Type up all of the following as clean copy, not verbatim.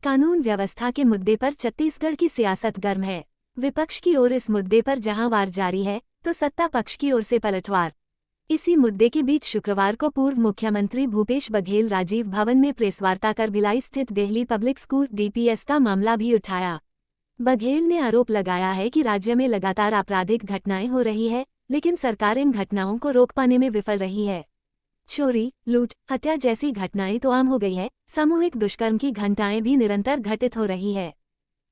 कानून व्यवस्था के मुद्दे पर छत्तीसगढ़ की सियासत गर्म है। विपक्ष की ओर इस मुद्दे पर जहां वार जारी है, तो सत्ता पक्ष की ओर से पलटवार। इसी मुद्दे के बीच शुक्रवार को पूर्व मुख्यमंत्री भूपेश बघेल राजीव भवन में प्रेसवार्ता कर भिलाई स्थित दिल्ली पब्लिक स्कूल DPS का मामला भी उठाया। बघेल ने आरोप लगाया है कि राज्य में लगातार आपराधिक घटनाएं हो रही है, लेकिन सरकार इन घटनाओं को रोक पाने में विफल रही है। चोरी, लूट, हत्या जैसी घटनाएं तो आम हो गई है, सामूहिक दुष्कर्म की घटनाएं भी निरंतर घटित हो रही है।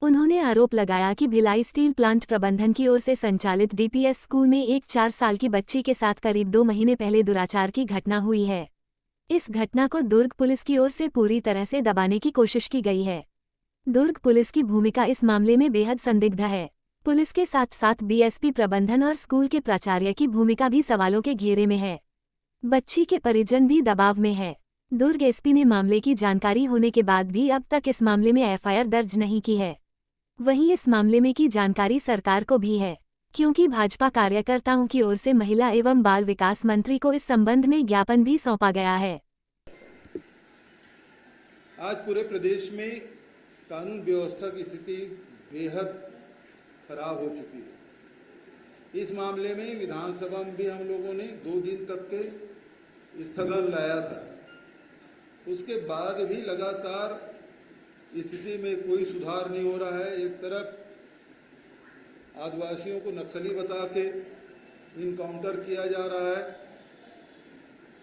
उन्होंने आरोप लगाया कि भिलाई स्टील प्लांट प्रबंधन की ओर से संचालित DPS स्कूल में एक 4 साल की बच्ची के साथ करीब 2 महीने पहले दुराचार की घटना हुई है। इस घटना को दुर्ग पुलिस की ओर से पूरी तरह से दबाने की कोशिश की गई है। दुर्ग पुलिस की भूमिका इस मामले में बेहद संदिग्ध है। पुलिस के साथ साथ BSP प्रबंधन और स्कूल के प्राचार्य की भूमिका भी सवालों के घेरे में है। बच्ची के परिजन भी दबाव में है। दुर्ग SP ने मामले की जानकारी होने के बाद भी अब तक इस मामले में FIR दर्ज नहीं की है। वहीं इस मामले में की जानकारी सरकार को भी है, क्योंकि भाजपा कार्यकर्ताओं की ओर से महिला एवं बाल विकास मंत्री को इस संबंध में ज्ञापन भी सौंपा गया है। आज पूरे प्रदेश में कानून व्यवस्था की स्थिति बेहद खराब हो चुकी है। इस मामले में विधानसभा में भी हम लोगों ने 2 दिन तक के स्थगन लाया था। उसके बाद भी लगातार स्थिति में कोई सुधार नहीं हो रहा है। एक तरफ आदिवासियों को नक्सली बता के इनकाउंटर किया जा रहा है,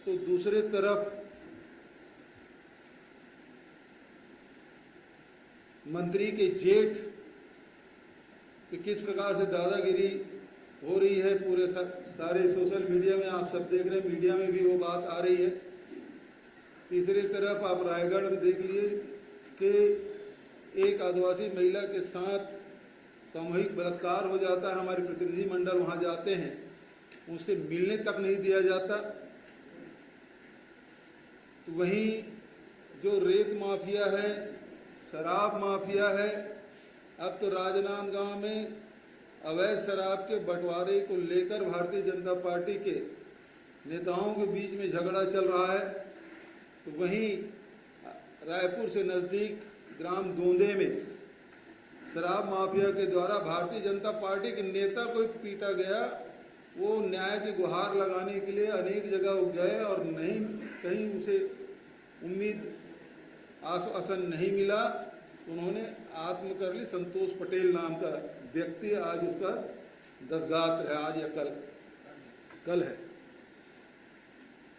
तो दूसरे तरफ मंत्री के जेठ कि किस प्रकार से दादागिरी हो रही है, पूरे सारे सोशल मीडिया में आप सब देख रहे हैं, मीडिया में भी वो बात आ रही है। तीसरी तरफ आप रायगढ़ में देख लिए कि एक आदिवासी महिला के साथ सामूहिक बलात्कार हो जाता है। हमारे प्रतिनिधि मंडल वहां जाते हैं, उनसे मिलने तक नहीं दिया जाता। तो वहीं जो रेत माफिया है, शराब माफिया है, अब तो राजनांदगांव में अवैध शराब के बंटवारे को लेकर भारतीय जनता पार्टी के नेताओं के बीच में झगड़ा चल रहा है। तो वहीं रायपुर से नजदीक ग्राम दोंदे में शराब माफिया के द्वारा भारतीय जनता पार्टी के नेता को पीटा गया। वो न्याय की गुहार लगाने के लिए अनेक जगह गए और नहीं कहीं उसे उम्मीद आश्वासन नहीं मिला। उन्होंने आत्म कर ली। संतोष पटेल नाम का व्यक्ति आज उसका दसगात है, आज या कल है।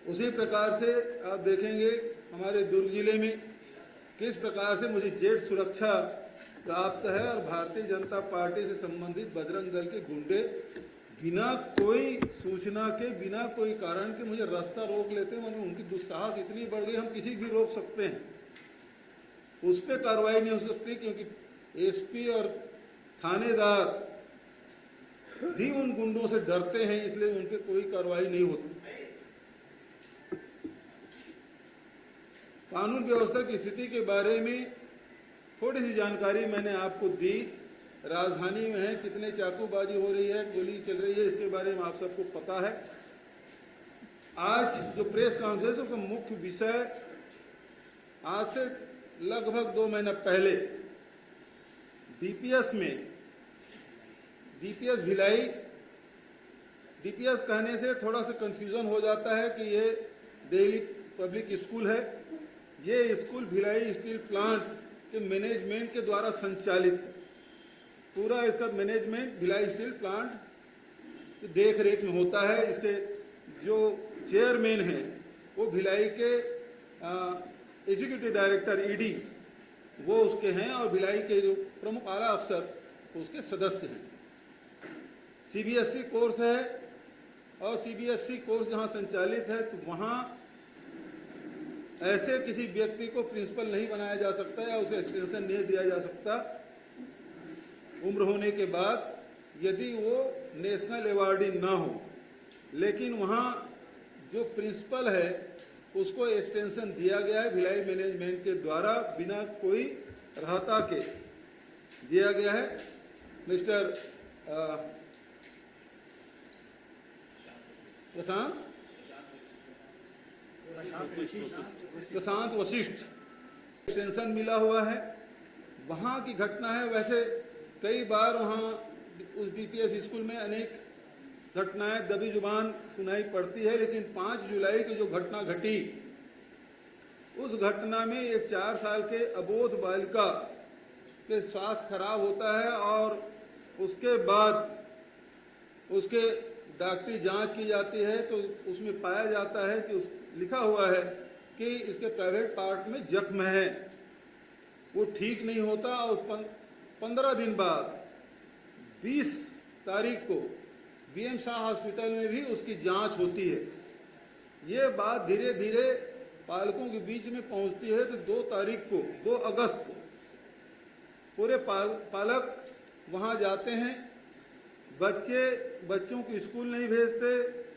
उसी प्रकार से आप देखेंगे हमारे दुर्ग जिले में किस प्रकार से मुझे जेट सुरक्षा प्राप्त है और भारतीय जनता पार्टी से संबंधित बजरंग दल के गुंडे बिना कोई सूचना के, बिना कोई कारण के मुझे रास्ता रोक लेते हैं। मतलब उनकी दुस्साहस इतनी बढ़ गई, हम किसी भी रोक सकते हैं, उस पर कार्रवाई नहीं हो सकती, क्योंकि SP और थानेदार भी उन गुंडों से डरते हैं, इसलिए उन पर कोई कार्रवाई नहीं होती। कानून व्यवस्था की स्थिति के बारे में थोड़ी सी जानकारी मैंने आपको दी। राजधानी में है कितने चाकूबाजी हो रही है, गोली चल रही है, इसके बारे में आप सबको पता है। आज जो प्रेस कॉन्फ्रेंस का मुख्य विषय, आज से लगभग 2 महीना पहले DPS में, DPS भिलाई, DPS कहने से थोड़ा सा कंफ्यूजन हो जाता है कि ये दिल्ली पब्लिक स्कूल है। ये स्कूल भिलाई स्टील प्लांट के मैनेजमेंट के द्वारा संचालित है। पूरा इसका मैनेजमेंट भिलाई स्टील प्लांट की देख रेख में होता है। इसके जो चेयरमैन हैं वो भिलाई के एग्जीक्यूटिव डायरेक्टर ED वो उसके हैं, और भिलाई के जो प्रमुख आला अफसर उसके सदस्य हैं। CBSE कोर्स है, और CBSE कोर्स जहां संचालित है, तो वहां ऐसे किसी व्यक्ति को प्रिंसिपल नहीं बनाया जा सकता या उसे एक्सटेंशन नहीं दिया जा सकता उम्र होने के बाद, यदि वो नेशनल अवार्डी ना हो। लेकिन वहाँ जो प्रिंसिपल है उसको एक्सटेंशन दिया गया है भिलाई मैनेजमेंट के द्वारा, बिना कोई राहता के दिया गया है। मिस्टर प्रशांत वशिष्ठ एक्सटेंशन मिला हुआ है। वहाँ की घटना है। वैसे कई बार वहाँ उस डीपीएस स्कूल में अनेक घटनाएं दबी जुबान सुनाई पड़ती है, लेकिन 5 जुलाई की जो घटना घटी, उस घटना में एक 4 साल के अबोध बालिका के स्वास्थ्य खराब होता है और उसके बाद उसके डॉक्टरी जांच की जाती है तो उसमें पाया जाता है कि लिखा हुआ है कि इसके प्राइवेट पार्ट में जख्म है, वो ठीक नहीं होता। और 15 दिन बाद 20 तारीख को बीएम शाह हॉस्पिटल में भी उसकी जांच होती है। ये बात धीरे धीरे पालकों के बीच में पहुंचती है तो 2 तारीख को 2 अगस्त को पूरे पालक वहां जाते हैं। बच्चों को स्कूल नहीं भेजते।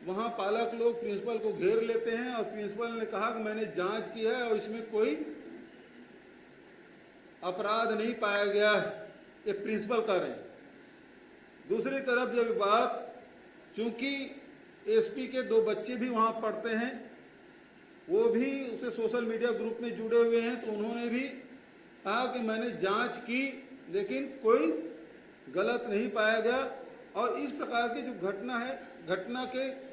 वहां पालक लोग प्रिंसिपल को घेर लेते हैं और प्रिंसिपल ने कहा कि मैंने जांच की है और इसमें कोई अपराध नहीं पाया गया है। ये प्रिंसिपल कह रहे हैं। दूसरी तरफ जब बात, चूंकि एसपी के 2 बच्चे भी वहां पढ़ते हैं, वो भी उसे सोशल मीडिया ग्रुप में जुड़े हुए हैं, तो उन्होंने भी कहा कि मैंने जांच की लेकिन कोई गलत नहीं पाया गया। और इस प्रकार की जो घटना है, घटना के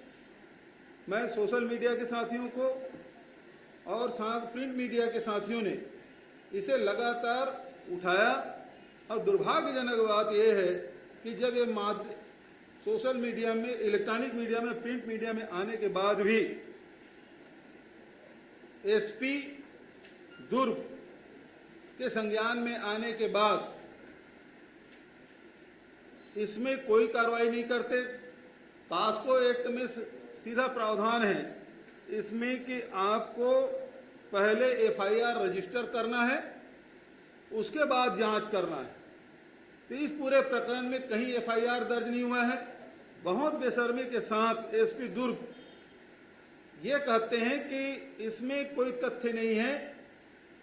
मैं सोशल मीडिया के साथियों को और साथ प्रिंट मीडिया के साथियों ने इसे लगातार उठाया। और दुर्भाग्यजनक बात यह है कि जब ये सोशल मीडिया में, इलेक्ट्रॉनिक मीडिया में, प्रिंट मीडिया में आने के बाद भी एसपी दुर्ग के संज्ञान में आने के बाद इसमें कोई कार्रवाई नहीं करते। पास्को एक्ट में सीधा प्रावधान है इसमें कि आपको पहले एफआईआर रजिस्टर करना है, उसके बाद जांच करना है। तो इस पूरे प्रकरण में कहीं एफआईआर दर्ज नहीं हुआ है। बहुत बेशर्मी के साथ एसपी दुर्ग ये कहते हैं कि इसमें कोई तथ्य नहीं है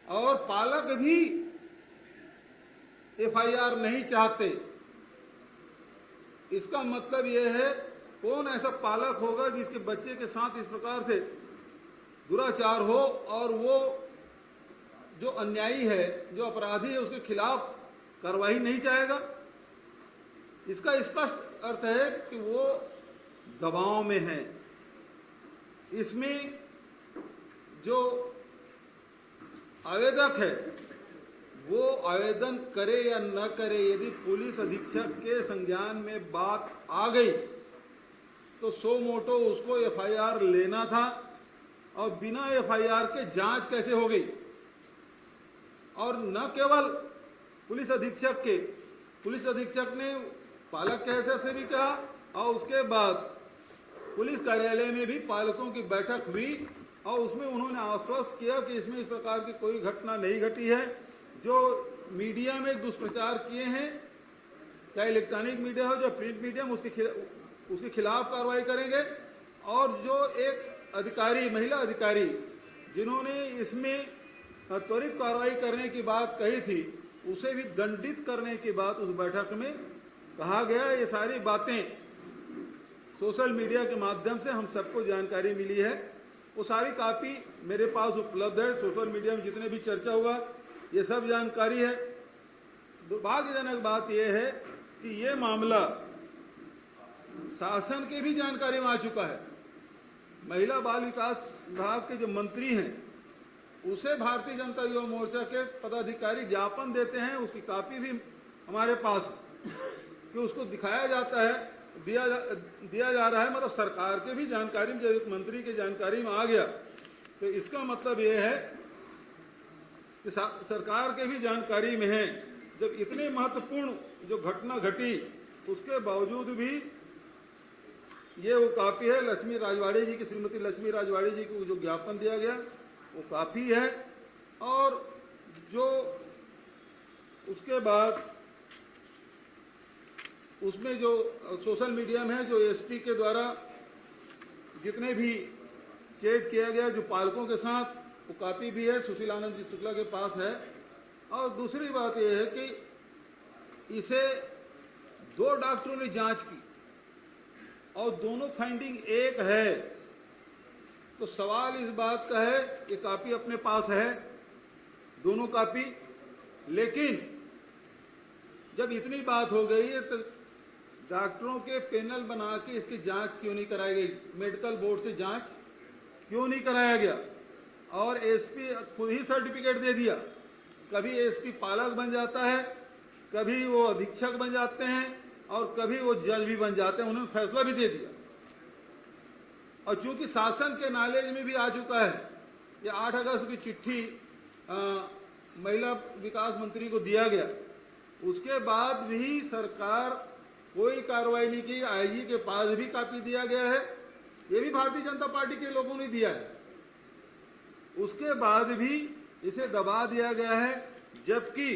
और पालक भी एफआईआर नहीं चाहते। इसका मतलब यह है, कौन ऐसा पालक होगा जिसके बच्चे के साथ इस प्रकार से दुराचार हो और वो जो अन्यायी है, जो अपराधी है, उसके खिलाफ कार्रवाई नहीं चाहेगा। इसका स्पष्ट अर्थ है कि वो दबाव में है। इसमें जो आवेदक है वो आवेदन करे या न करे, यदि पुलिस अधीक्षक के संज्ञान में बात आ गई तो सो मोटो उसको एफआईआर लेना था। और बिना एफआईआर के जांच कैसे हो गई? और न केवल पुलिस अधीक्षक ने पालक के हैसियत से भी कहा और उसके बाद पुलिस कार्यालय में भी पालकों की बैठक हुई और उसमें उन्होंने आश्वस्त किया कि इसमें इस प्रकार की कोई घटना नहीं घटी है। जो मीडिया में दुष्प्रचार किए हैं, चाहे इलेक्ट्रॉनिक मीडिया हो, जो प्रिंट मीडिया, उसके खिलाफ कार्रवाई करेंगे। और जो एक अधिकारी, महिला अधिकारी, जिन्होंने इसमें त्वरित कार्रवाई करने की बात कही थी, उसे भी दंडित करने की बात उस बैठक में कहा गया। ये सारी बातें सोशल मीडिया के माध्यम से हम सबको जानकारी मिली है। वो सारी कॉपी मेरे पास उपलब्ध है। सोशल मीडिया में जितने भी चर्चा हुआ ये सब जानकारी है। दुर्भाग्यजनक बात यह है कि ये मामला शासन के भी जानकारी में आ चुका है। महिला बाल विकास विभाग के जो मंत्री हैं उसे भारतीय जनता युवा मोर्चा के पदाधिकारी ज्ञापन देते हैं, उसकी कॉपी भी हमारे पास है कि उसको दिखाया जाता है, दिया जा रहा है। मतलब सरकार के भी जानकारी में, जब मंत्री के जानकारी में आ गया तो इसका मतलब ये है कि सरकार के भी जानकारी में है। जब इतने महत्वपूर्ण जो घटना घटी उसके बावजूद भी ये वो कॉपी है लक्ष्मी राजवाड़ी जी की, श्रीमती लक्ष्मी राजवाड़ी जी को जो ज्ञापन दिया गया वो कॉपी है। और जो उसके बाद उसमें जो सोशल मीडिया में है, जो एसपी के द्वारा जितने भी चैट किया गया जो पालकों के साथ, वो कॉपी भी है, सुशील आनंद जी शुक्ला के पास है। और दूसरी बात यह है कि इसे 2 डॉक्टरों ने जांच की और दोनों फाइंडिंग एक है। तो सवाल इस बात का है, ये कॉपी अपने पास है दोनों कॉपी, लेकिन जब इतनी बात हो गई है तो डॉक्टरों के पैनल बना के इसकी जांच क्यों नहीं कराई गई? मेडिकल बोर्ड से जांच क्यों नहीं कराया गया? और एसपी खुद ही सर्टिफिकेट दे दिया। कभी एसपी पालक बन जाता है, कभी वो अधीक्षक बन जाते हैं और कभी वो जज भी बन जाते हैं। उन्होंने फैसला भी दे दिया। और चूंकि शासन के नॉलेज में भी आ चुका है, ये 8 अगस्त की चिट्ठी महिला विकास मंत्री को दिया गया, उसके बाद भी सरकार कोई कार्रवाई नहीं की। आईजी के पास भी कॉपी दिया गया है, ये भी भारतीय जनता पार्टी के लोगों ने दिया है। उसके बाद भी इसे दबा दिया गया है, जबकि